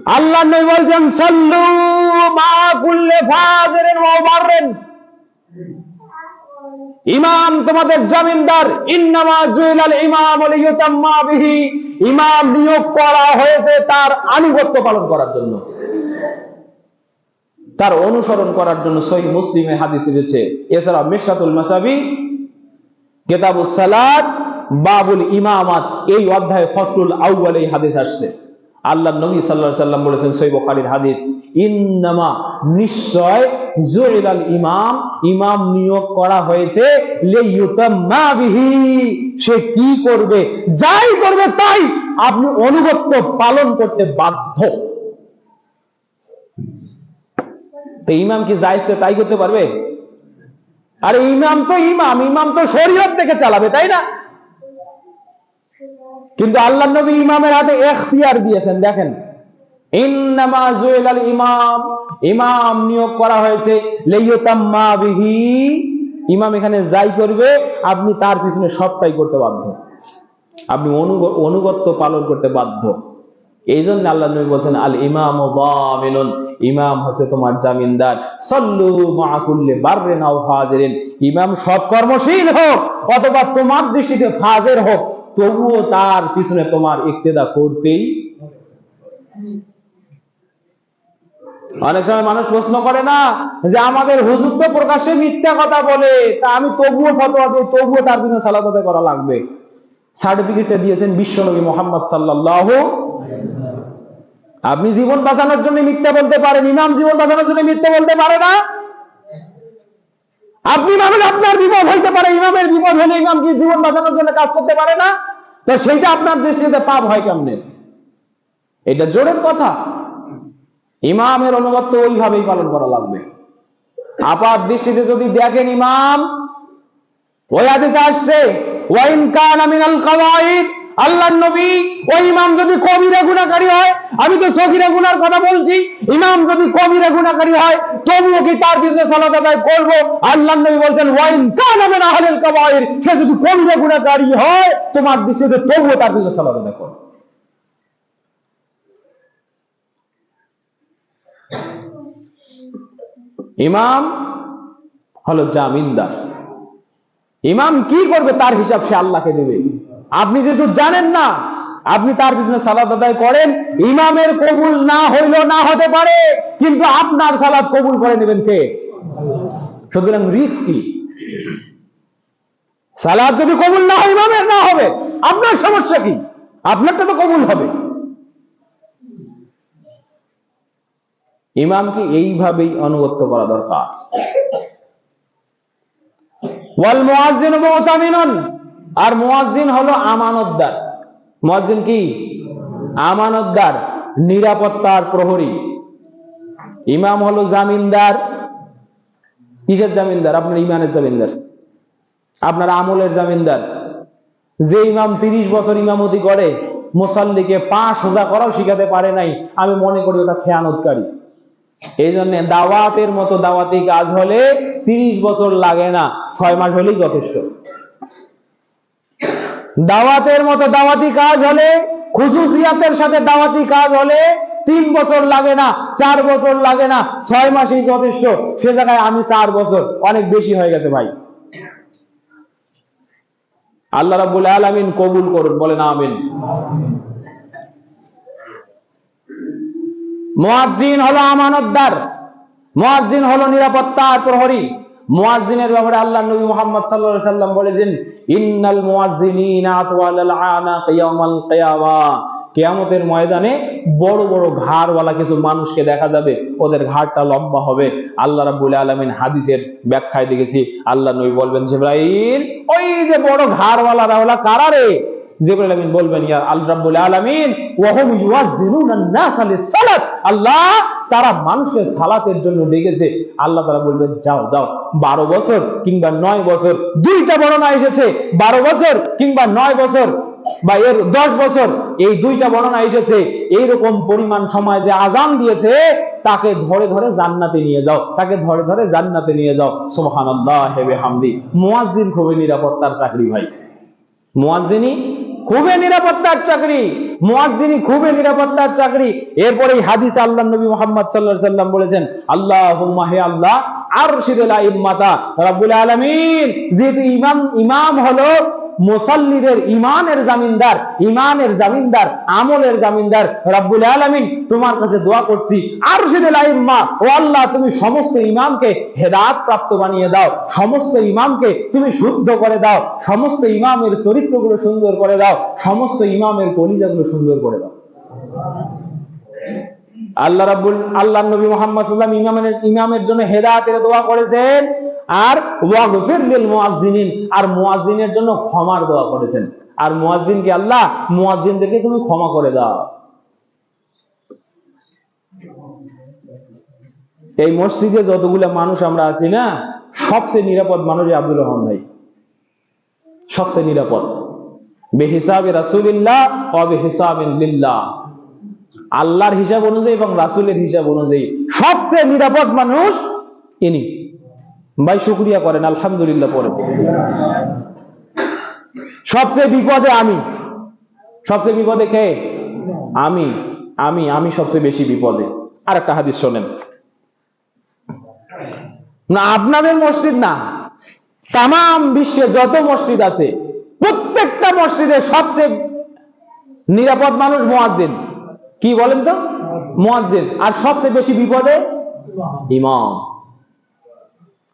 আল্লাহ নবী বলছেন সাল্লু মা কুল্লি ফাজিরিন ওয়া বাররিন, ইমাম তোমাদের জামিনদার। ইন্নামা জুইলাল ইমামু লিয়ুতাম্মা বিহি, ইমাম নিয়োগ করা হয়েছে তার আনুগত্য পালন করার জন্য, তার অনুসরণ করার জন্য। সহিহ মুসলিমে হাদিস এসেছে। এছাড়া মিশকাতুল মাসাবি কিতাবুস সালাত বাবুল ইমামাত এই অধ্যায়ে ফসলুল আউয়াল এই হাদিস আসছে। আল্লাহ নবী সাল্লাল্লাহু আলাইহি সাল্লাম বলেছেন, সহিহ বুখারীর হাদিস, ইন্নামা নিশ্চয় জুইলাল ইমাম, ইমাম নিয়োগ করা হয়েছে লিয়ুতাম্মা বিহি, সে কি করবে, যাই করবে তাই আপনি অনুগত্য পালন করতে বাধ্য। তো ইমাম কি যা ইচ্ছে তাই করতে পারবে? আরে ইমাম তো ইমাম, ইমাম তো শরীয়ত থেকে চালাবে, তাই না? কিন্তু আল্লাহ নবী ইমামের হাতে ইখতিয়ার দিয়েছেন। দেখেন, ইন্নামা জুইলাল ইমাম, ইমাম নিয়োগ করা হয়েছে লিয়ুতাম্মা বিহি, ইমাম এখানে যাই করবে আপনি তার পিছনে সবটাই করতে বাধ্য, আপনি অনুগত্য পালন করতে বাধ্য। এই জন্য আল্লাহ নবী বলছেন আল ইমামু যামিনুন, ইমাম হচ্ছে তোমার জামিনদার। সাল্লু মা কুল্লি বাররিন আও ফাজিরিন, ইমাম সৎ কর্মশীল হোক অথবা তোমার দৃষ্টিতে ফাজের হোক, তবুও তার পিছনে তোমার ইক্তেদা করতেই। অনেক সময় মানুষ প্রশ্ন করে না যে আমাদের হুজুর তো প্রকাশ্যে মিথ্যা কথা বলে, তা আমি তবুও ফতোয়া দিই, তবুও তার পিছনে সালাত আদায় করা লাগবে। সার্টিফিকেটটা দিয়েছেন বিশ্বনবী মুহাম্মদ সাল্লাল্লাহু। আপনি জীবন বাঁচানোর জন্য মিথ্যা বলতে পারেন, ইমাম জীবন বাঁচানোর জন্য মিথ্যা বলতে পারে না। আপনি ভাবেন আপনার বিপদ হইতে পারে, ইমামের বিপদ হলে ইমাম কি জীবন বাঁচানোর জন্য কাজ করতে পারে না? তো সেইটা আপনার দৃষ্টিতে পাপ হয় কেমনে? এটা জোরের কথা। ইমামের অনুগত্য ওইভাবেই পালন করা লাগবে। আপাত দৃষ্টিতে যদি দেখেন ইমাম, ওই হাদিসে আসছে ওয়াইন কানা মিনাল কাবাইর, আল্লাহর নবী ওই ইমাম যদি কবিরা গুনাহকারী হয়, আমি তো সগীরা গুনার কথা বলছি, ইমাম যদি কবিরা গুনাহকারী হয় তবুও কি তার পিছনে সালাত আদায় করব? আল্লাহর নবী বলেন ওয়াইন কানা মিন আহলিল কাবাইর, সে যদি কবিরা গুনাহকারী হয় তোমার দৃষ্টিতে তবুও তার পিছনে সালাত আদায় করো। ইমাম হলো জামিনদার। ইমাম কি করবে তার হিসাব সে আল্লাহকে দেবে। আপনি যেহেতু জানেন না, আপনি তার পিছনে সালাত আদায় করেন, ইমামের কবুল না হইলেও না হতে পারে, কিন্তু আপনার সালাত কবুল করে নেবেন কে? সুতরাং রিস্ক কি? সালাত যদি কবুল না হয়, ইমামের না হবে, আপনার সমস্যা কি? আপনারটা তো কবুল হবে। ইমামকে এইভাবেই অনুগত্য করা দরকার। ওয়াল মুয়াজ্জিনু মুতামিনুন, আর মুয়াজ্জিন হলো আমানতদার। মুয়াজ্জিন কি? আমানতদার, নিরাপত্তার প্রহরী। ইমাম হলো জামিনদার। কিসের জামিনদার? আপনার ইমানের জামিনদার, আপনার আমলের জামিনদার। যে ইমাম 30 বছর ইমামতি করে, মুসাল্লিকে পা সোজা করাও শিখাতে পারে নাই, আমি মনে করি ওটা খেয়ানতকারী। এই জন্য দাওয়াতের মতো দাওয়াতি কাজ হলে 30 বছর লাগে না, 6 মাস হলেই যথেষ্ট। দাওয়াতের মতো দাওয়াতি কাজ হলে, খুশুসিয়াতের সাথে দাওয়াতি কাজ হলে 3 বছর লাগে না, 4 বছর লাগে না, 6 মাসই যথেষ্ট। সে জায়গায় আমি 4 বছর, অনেক বেশি হয়ে গেছে ভাই। আল্লাহ রাব্বুল আলামিন কবুল করুন, বলেন আমিন। মুয়াজ্জিন হলো আমানতদার, মুয়াজ্জিন হলো নিরাপত্তার প্রহরী। মুয়াজ্জিনের ব্যাপারে আল্লাহর নবী মুহাম্মদ সাল্লাল্লাহু আলাইহি সাল্লাম বলেছেন, ইন্নাল মুয়াজ্জিনিনা আতওয়ালাল আনাক ইয়াউমাল কিয়ামাহ, কিয়ামতের ময়দানে বড় বড় ঘাড়ওয়ালা কিছু মানুষকে দেখা যাবে, ওদের ঘাড়টা লম্বা হবে। আল্লাহ রাব্বুল আলামিন হাদিসের ব্যাখ্যায় দেখেছি আল্লাহর নবী বলবেন, জিবরাইল ওই যে বড় ঘাড়ওয়ালারা ওরা কারা রে? জিবরাইল আমিন বলবেন, ইয়া আল্লাহ রাব্বুল আলামিন ওয়া হুম ইউয়াজ্জিনুনান নাস লিস-সালাত, আল্লাহ তারা মানুষকে সালাতের জন্য ডেকেছে। আল্লাহ তাআলা বলবেন, যাও যাও, 12 বছর কিংবা 9 বছর, দুইটা বর্ণনা এসেছে, 12 বছর কিংবা 9 বছর বা এর 10 বছর, এই দুইটা বর্ণনা এসেছে। এইরকম পরিমাণ সময় যে আযান দিয়েছে, তাকে ধরে ধরে জান্নাতে নিয়ে যাও, তাকে ধরে ধরে জান্নাতে নিয়ে যাও। সুবহানাল্লাহি ওয়া বিহামদি। মুয়াজ্জিন খুবই নিরাপত্তার চাকরি ভাই। মুয়াজ্জিনই খুবই নিরাপত্তার চাকরি, মুয়াজ্জিনি খুবই নিরাপত্তার চাকরি। এরপরে এই হাদিসে আল্লাহর নবী মুহাম্মদ সাল্লাল্লাহু আলাইহি সাল্লাম বলেছেন, আল্লাহুম্মা হে আল্লাহ আরশিদুল আইম্মাতা, রব্বুল আলামিন যেহেতু ইমাম হলো মুসাল্লিদের ইমানের জামিনদার, আমলের জামিনদার, রব্বুল আলামিন তোমার কাছে দোয়া করছি, আরশিদুল আইম্মা, ও আল্লাহ তুমি সমস্ত ইমামকে হেদায়েত প্রাপ্ত বানিয়ে দাও, সমস্ত ইমামকে তুমি শুদ্ধ করে দাও, সমস্ত ইমামের চরিত্রগুলো সুন্দর করে দাও, সমস্ত ইমামের কলিজাগুলো সুন্দর করে দাও। আল্লাহর নবী মুহাম্মদ সাল্লাল্লাহু আলাইহি ওয়াসাল্লাম ইমামের জন্য হেদায়েতের দোয়া করেছেন, আর ওয়াগফির লিল মুয়াজ্জিনিন, আর মুয়াজ্জিনের জন্য ক্ষমার দোয়া করেছেন। আর মুয়াজ্জিনকে আল্লাহ মুয়াজ্জিনদেরকে তুমি ক্ষমা করে দাও। এই মসজিদে যতগুলো মানুষ আমরা আছি না, সবচেয়ে নিরাপদ মানুষ আব্দুর রহমান ভাই, সবচেয়ে নিরাপদ, বিহিসাবে রাসূলিল্লাহ ওয়া বিহিসাবিন লিল্লাহ, আল্লাহর হিসাব অনুযায়ী এবং রাসূলের হিসাব অনুযায়ী সবচেয়ে নিরাপদ মানুষ ইনি। ভাই শুকরিয়া করেন, আলহামদুলিল্লাহ পড়েন। সবচেয়ে বিপদে আমি, সবচেয়ে বিপদে কে? আমি সবচেয়ে বেশি বিপদে। আর একটা হাদিস শোনেন না, আপনাদের মসজিদ না, তামাম বিশ্বে যত মসজিদ আছে প্রত্যেকটা মসজিদে সবচেয়ে নিরাপদ মানুষ মুয়াজ্জিন। কি বলেন তো? মুয়াজ্জিন। আর সবচেয়ে বেশি বিপদে ইমাম।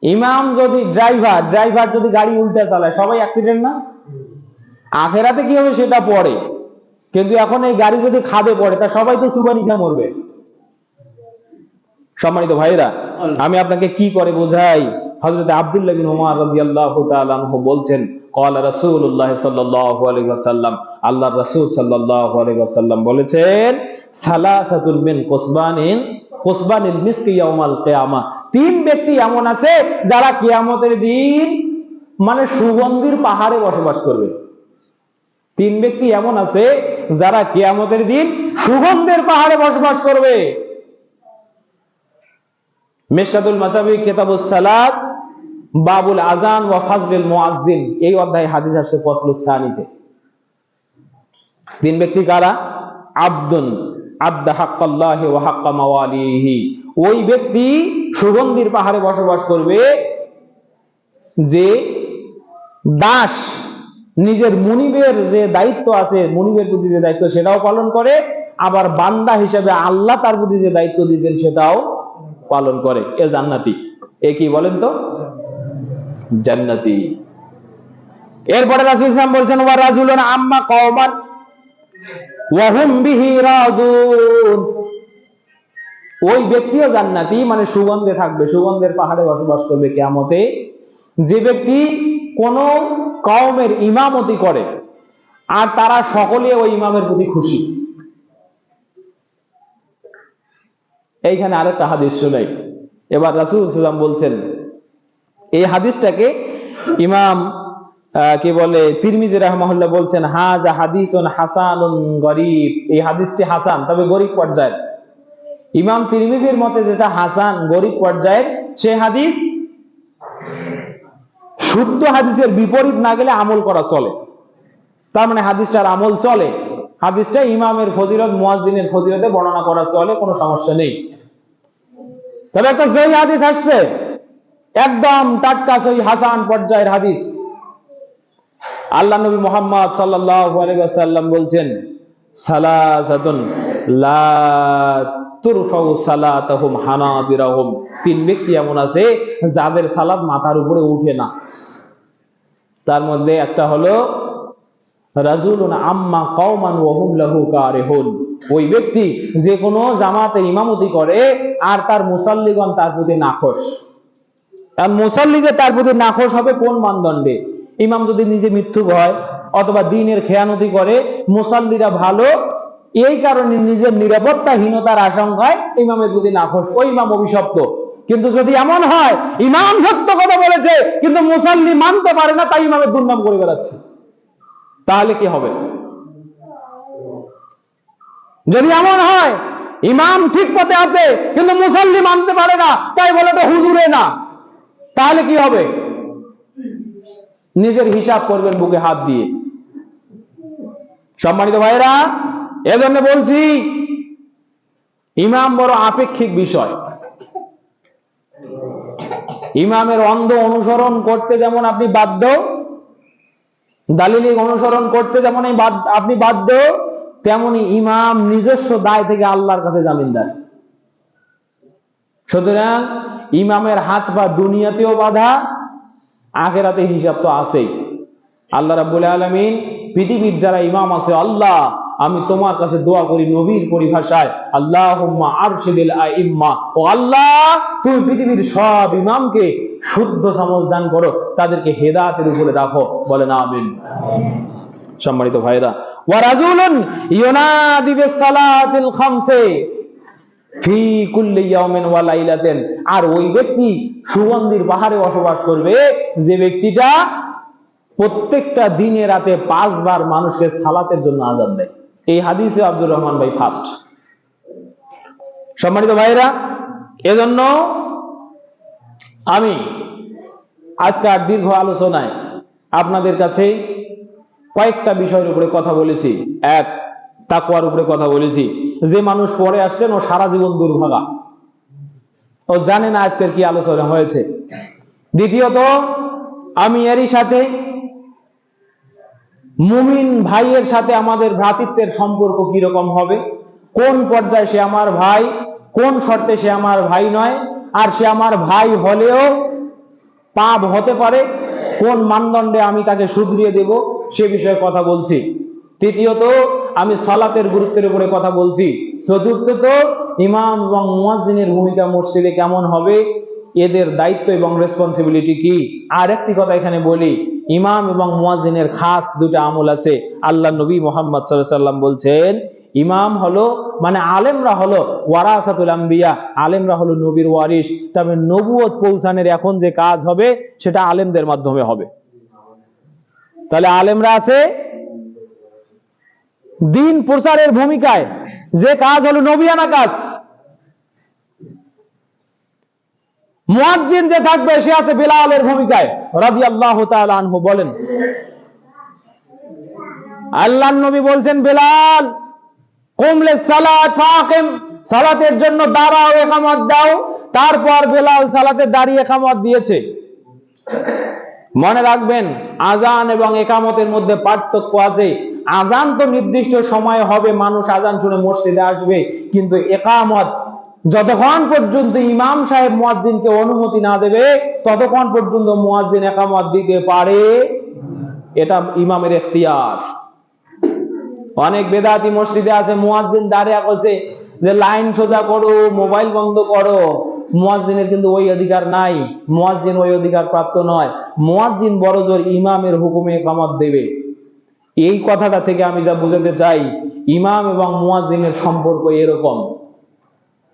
ইমাম যদি ড্রাইভার যদি গাড়ি উল্টা চালায়, সবাই অ্যাক্সিডেন্ট না? আখেরাতে কি হবে সেটা পরে, কিন্তু এখন এই গাড়ি যদি খাদে পড়ে তা সবাই তো সুবানি খেয়ে মরবে। সম্মানিত ভাইরা, আমি আপনাকে কি করে বোঝাই? হযরত আব্দুল্লাহ বিন উমর রাদিয়াল্লাহু তাআলা আনহু বলছেন, ক্বালা রাসূলুল্লাহ সাল্লাল্লাহু আলাইহি ওয়াসাল্লাম, আল্লাহর রাসূল সাল্লাল্লাহু আলাইহি ওয়াসাল্লাম বলেছেন, সালাসাতুল মিন কুসবানিল মিসকি ইয়াউমাল কিয়ামা, তিন ব্যক্তি এমন আছে যারা কিয়ামতের দিন মানে সুগন্ধির পাহাড়ে বসবাস করবে। তিন ব্যক্তি এমন আছে যারা কিয়ামতের দিন সুগন্ধের পাহাড়ে বসবাস করবে। মিশকাতুল মাসাবি কিতাবুস সালাত বাবুল আযান ওয়া ফাজলিল মুয়াজ্জিন, এই অধ্যায়ে হাদিস আসছে ফসলুস সানিতে। তিন ব্যক্তি কারা? আব্দুন আদ্দা হাক্কাল্লাহি ওয়া হাক্কা মাওয়ালিহি, ওই ব্যক্তি সুগন্ধির পাহাড়ে বসবাস করবে যে দাস নিজের মুনিবের যে দায়িত্ব আছে, মুনিবের প্রতি যে দায়িত্ব সেটাও পালন করে, আবার বান্দা হিসেবে আল্লাহ তার প্রতি যে দায়িত্ব দিয়েছেন সেটাও পালন করে। এ জান্নাতি। এ কি বলেন তো? জান্নাতি। এরপরে রাসূল সাল্লাল্লাহু আলাইহি ওয়াসাল্লাম বলছেন, ওয়া রাজুলুন আম্মা কওমান ওয়া হুম বিহি রাদুন, ওই ব্যক্তিও জান্নাতি, মানে সুগন্ধে থাকবে, সুগন্ধের পাহাড়ে বসবাস করবে কিয়ামতে। যে ব্যক্তি কোন কওমের ইমামতি করে আর তারা সকলে ওই ইমামের প্রতি খুশি। এইখানে আরেকটা হাদিস শোনাই। এবার রাসূল সাল্লাল্লাহু আলাইহি ওয়াসাল্লাম বলছেন, এই হাদিসটাকে ইমাম কি বলে তিরমিজি রাহমাহুল্লাহ বলছেন, হাযা হাদিসুন হাসানুন গরীব, এই হাদিসটি হাসান তবে গরীব পর্যায়ের। ইমাম তিরমিজির মতে যেটা হাসান গরীব পর্যায়ের, সে হাদিস শুদ্ধ হাদিসের বিপরীত না গেলে আমল করা চলে। তার মানে হাদিসটার আমল চলে, হাদিসটা ইমামের ফজিলত মুয়াজ্জিনের ফজিলতে বর্ণনা করা চলে, কোনো সমস্যা নেই। তবে একটা সহিহ হাদিস আসছে, একদম টাটকা সহিহ হাসান পর্যায়ের হাদিস। আল্লাহ নবী মুহাম্মদ সাল্লাল্লাহু আলাইহি ওয়াসাল্লাম বলছেন, সালাসাতুন লা তুরফাউ সালাতাহুম হানাবিরাহুম, তিন ব্যক্তি এমন আছে যাদের সালাত মাথার উপরে উঠে না। তার মধ্যে একটা হলো রাজুলুন আম্মা কওমান ওয়া হুম লাহু কারিহুন, ওই ব্যক্তি যে কোনো জামাতে ইমামতি করে আর তার মুসাল্লিগণ তার প্রতি নাখোশ। আর মুসাল্লি যে তার প্রতি নাখোশ হবে কোন মানদণ্ডে? ইমাম যদি নিজে মিথ্যুক হয় অথবা দ্বীনের খেয়ানতি করে, মুসাল্লিরা ভালো, এই কারণে নিজের নিরাপত্তাহীনতার আশঙ্কায় ইমামের প্রতি নাখোশ, ওই ইমাম অভিশপ্ত। কিন্তু যদি এমন হয় ইমাম সত্য কথা বলেছে কিন্তু মুসাল্লি মানতে পারে না, তাই ইমামের দুর্নাম করে বেড়াচ্ছে, তাহলে কি হবে? যদি এমন হয় ইমাম ঠিক পথে আছে কিন্তু মুসাল্লি মানতে পারে না, তাই বলে তো হুজুরে না, তাহলে কি হবে? নিজের হিসাব করবেন বুকে হাত দিয়ে। সম্মানিত ভাইরা, এজন্য বলছি ইমাম বড় আপেক্ষিক বিষয়। ইমামের অন্ধ অনুসরণ করতে যেমন আপনি বাধ্য, দালিলিক অনুসরণ করতে যেমন আপনি বাধ্য, তেমনি ইমাম নিজস্ব দায় থেকে আল্লাহর কাছে জামিনদার। সুতরাং ইমামের হাত পা দুনিয়াতেও বাধা, আখিরাতে হিসাব তো আছেই। আল্লাহ রাব্বুল আলামিন পৃথিবীর যারা ইমাম আছে, আল্লাহ আমি তোমার কাছে দোয়া করি নবীর পরিভাষায়, আল্লাহুম্মা আরশিদিল আইম্মা, ও আল্লাহ তুমি পৃথিবীর সব ইমামকে শুদ্ধ সমাজ দান করো, তাদেরকে হেদায়েতের উপরে রাখো। বলেন আমিন। সম্মানিত ভাইরা, ওয়া রাজুলুন ইউনাদি বিস-সালাতিল খামসে ফি কুল্লি ইয়াউমিন ওয়া লাইলাতিন, আর ওই ব্যক্তি সুগন্ধির পাহাড়ে বসবাস করবে যে ব্যক্তিটা প্রত্যেকটা দিনে রাতে 5 বার মানুষকে সালাতের জন্য আযান দেয়। এই হাদিসে আব্দুর রহমান ভাই ফার্স্ট। সম্মানিত ভাইরা, এজন্য আমি আজকে আর দীর্ঘ আলোচনায় আপনাদের কাছে কয়েকটা বিষয়ের উপরে কথা বলেছি। এক, তাকওয়ার উপরে কথা বলেছি। যে মানুষ পড়ে আসছেন ও সারা জীবন দুর্ভাগা, ও জানে না আজকের কি আলোচনা হয়েছে। দ্বিতীয়ত, আমি এরই সাথে মুমিন ভাইয়ের সাথে আমাদের ভ্রাতৃত্বের সম্পর্ক কিরকম হবে, কোন পর্যায়ে সে আমার ভাই, কোন শর্তে সে আমার ভাই নয়, আর সে আমার ভাই হলেও পাপ হতে পারে, কোন মানদণ্ডে আমি তাকে শুধরিয়ে দেব, সে বিষয়ে কথা বলছি। তৃতীয়ত, আমি সালাতের গুরুত্বের উপরে কথা বলছি। চতুর্থত, ইমাম এবং মুয়াজ্জিনের ভূমিকা মসজিদে কেমন হবে, এদের দায়িত্ব এবং রেসপন্সিবিলিটি কি। আর একটি কথা এখানে বলি, ইমাম এবং মুয়াজ্জিনের খাস দুটো আমল আছে। আল্লাহ নবী মুহাম্মদ সাল্লাল্লাহু আলাইহি ওয়াসাল্লাম বলছেন, ইমাম হলো মানে আলেমরা হলো ওয়ারাসাতুল আম্বিয়া, আলেমরা হলো নবীর ওয়ারিস। তবে নবুয়ত পৌঁছানোর এখন যে কাজ হবে সেটা আলেমদের মাধ্যমে হবে। তাহলে আলেমরা আছে দিন প্রচারের ভূমিকায়, যে কাজ হলো নবিয়ানা কাজ। মুয়াজ্জিন যে থাকবে সে আছে বেলালের ভূমিকায় রাদিয়াল্লাহু তাআলা আনহু। বলেন, আল্লাহর নবী বলছেন, বেলাল কুম লিস-সালাত ফাকিম, সালাতের জন্য দাঁড়াও, ইকামত দাও। তারপর বেলাল সালাতে দাঁড়িয়ে ইকামত দিয়েছে। মনে রাখবেন, আজান এবং ইকামতের মধ্যে পার্থক্য আছে। আজান তো নির্দিষ্ট সময় হবে, মানুষ আজান শুনে মসজিদে আসবে, কিন্তু ইকামত যতক্ষণ পর্যন্ত ইমাম সাহেব মুয়াজ্জিনকে অনুমতি না দেবে ততক্ষণ পর্যন্ত মুয়াজ্জিন ইকামত দিতে পারে। এটা ইমামের ইখতিয়ার। অনেক বেদাতি মসজিদে আছে, মুয়াজ্জিন দাঁড়িয়ে আছে যে লাইন সোজা করো, মোবাইল বন্ধ করো। মুয়াজ্জিনের কিন্তু ওই অধিকার নাই, মুয়াজ্জিন ওই অধিকার প্রাপ্ত নয়। মুয়াজ্জিন বড়জোর ইমামের হুকুমে ইকামত দেবে। এই কথাটা থেকে আমি যা বুঝাতে চাই, ইমাম এবং মুয়াজ্জিনের সম্পর্ক এরকম।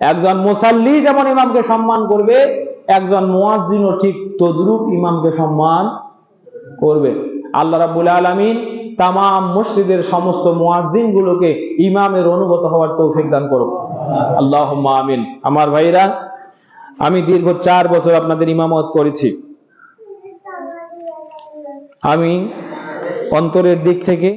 একজন মুসাল্লি যেমন ইমামকে সম্মান করবে, একজন মুয়াজ্জিনও ঠিক তদ্রূপ ইমামকে সম্মান করবে। আল্লাহ রাব্বুল আলামিন তামাম মসজিদের সমস্ত মুয়াজ্জিন গুলোকে ইমামের অনুগত হওয়ার তৌফিক দান করুন। আল্লাহুম্মা আমিন। আমার ভাইরা, আমি দীর্ঘ 4 বছর আপনাদের ইমামত করেছি। আমি অন্তরের দিক থেকে